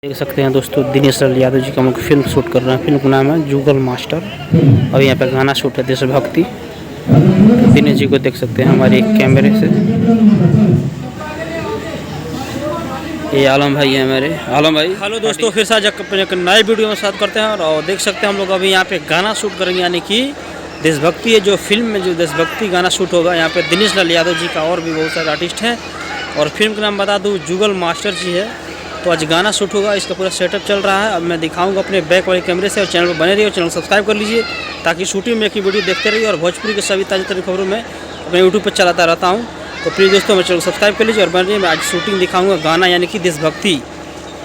देख सकते हैं दोस्तों, दिनेश लाल यादव जी का मुख्य फिल्म शूट कर रहे हैं। फिल्म का नाम है जुगल मास्टर और यहाँ पे गाना शूट है देशभक्ति। दिनेश जी को देख सकते हैं हमारे एक कैमरे से। ये आलम भाई है हमारे। आलम भाई, हेलो दोस्तों, फिर से आज अपने एक नए वीडियो में साथ करते हैं। और देख सकते हैं हम लोग अभी यहाँ पे गाना शूट करेंगे, यानी कि देशभक्ति है जो फिल्म में जो देशभक्ति गाना शूट होगा। यहाँ पे दिनेश लाल यादव जी का और भी बहुत सारे आर्टिस्ट हैं। और फिल्म का नाम बता दूँ, जुगल मास्टर जी है। तो आज गाना शूट होगा, इसका पूरा सेटअप चल रहा है। अब मैं दिखाऊंगा अपने बैक वाले कैमरे से। और चैनल पर बने रहिए और चैनल सब्सक्राइब कर लीजिए ताकि शूटिंग में की वीडियो देखते रहिए। और भोजपुरी के सभी ताज़ा तरीन खबरों में अपने यूट्यूब पर चलाता रहता हूँ। तो प्लीज़ दोस्तों, मैं चैनल सब्सक्राइब कर लीजिए और बने रहिए। मैं आज शूटिंग दिखाऊंगा गाना यानी कि देशभक्ति।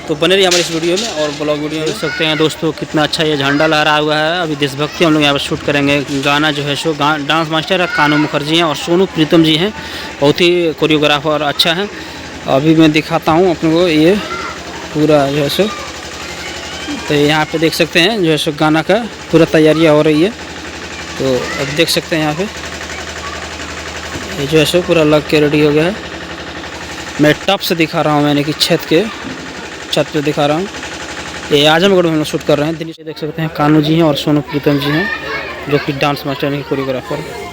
तो बने रहिए हमारे इस वीडियो में। और ब्लॉग वीडियो में देख सकते हैं दोस्तों, कितना अच्छा ये झंडा लहरा हुआ है। अभी देशभक्ति हम लोग यहाँ पर शूट करेंगे। गाना जो है शो डांस मास्टर है कानू मुखर्जी हैं और सोनू प्रीतम जी हैं। बहुत ही कोरियोग्राफर अच्छा है। अभी मैं दिखाता हूँ अपने को ये पूरा जो है सो। तो यहाँ पे देख सकते हैं जो है सो गाना का पूरा तैयारियाँ हो रही है। तो अब देख सकते हैं यहाँ पे ये जो है सो पूरा लग के रेडी हो गया है। मैं टॉप से दिखा रहा हूँ, यानी कि छत पे दिखा रहा हूँ। ये आजमगढ़ में हम लोग शूट कर रहे हैं। दिल्ली से देख सकते हैं कानू जी हैं और सोनू प्रीतम जी हैं जो कि डांस मास्टर यानी कि कोरियोग्राफर।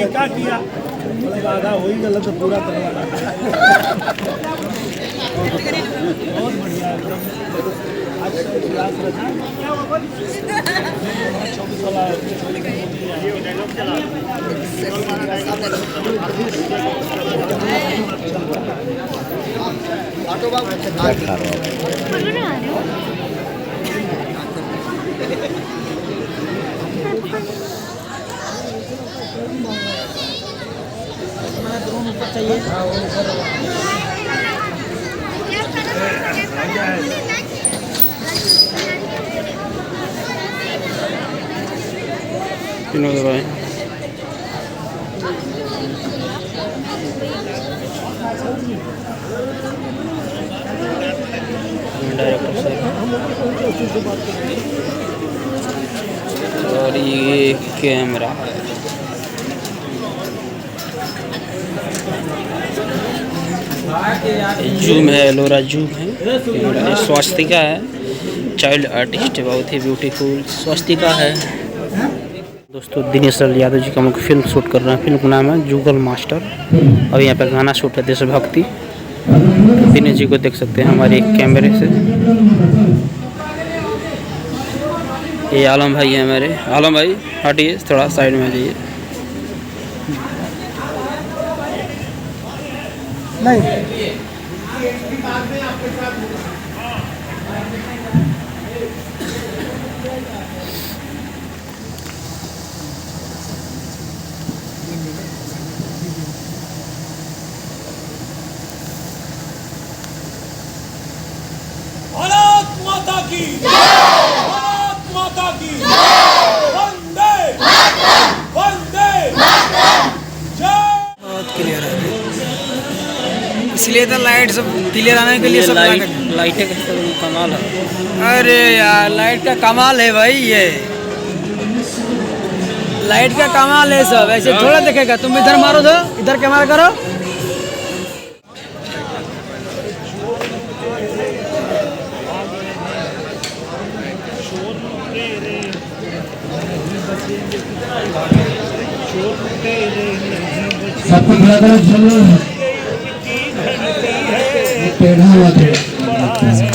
क्या किया आधा हो ही गलत तो पूरा करवा। बहुत बढ़िया भाई और ये कैमरा है। जूम है, लोरा जूम है। कैमरा स्वास्तिका है, चाइल्ड आर्टिस्ट है, बहुत ही ब्यूटीफुल स्वास्तिका है। दोस्तों, दिनेश लाल यादव जी का मुख्य फिल्म शूट कर रहे हैं। फिल्म का नाम है जुगल मास्टर और यहाँ पे गाना शूट है देशभक्ति। दिनेश जी को देख सकते हैं हमारे एक कैमरे से। ये आलम भाई है हमारे। आलम भाई, हटिए थोड़ा साइड में आ जाइए। भारत माता की भारत माता की वंदे वंदे जय। बहुत क्लियर है, इसलिए तो लाइट सब क्लियर आने के लिए सब लाइटें का कमाल है। अरे यार, लाइट का कमाल है भाई, ये लाइट का कमाल है। सब ऐसे थोड़ा देखेगा। तुम इधर मारो, दो इधर कैमरा करो। सबको खड़ा करो, चलो टेढ़ा हुआ थे।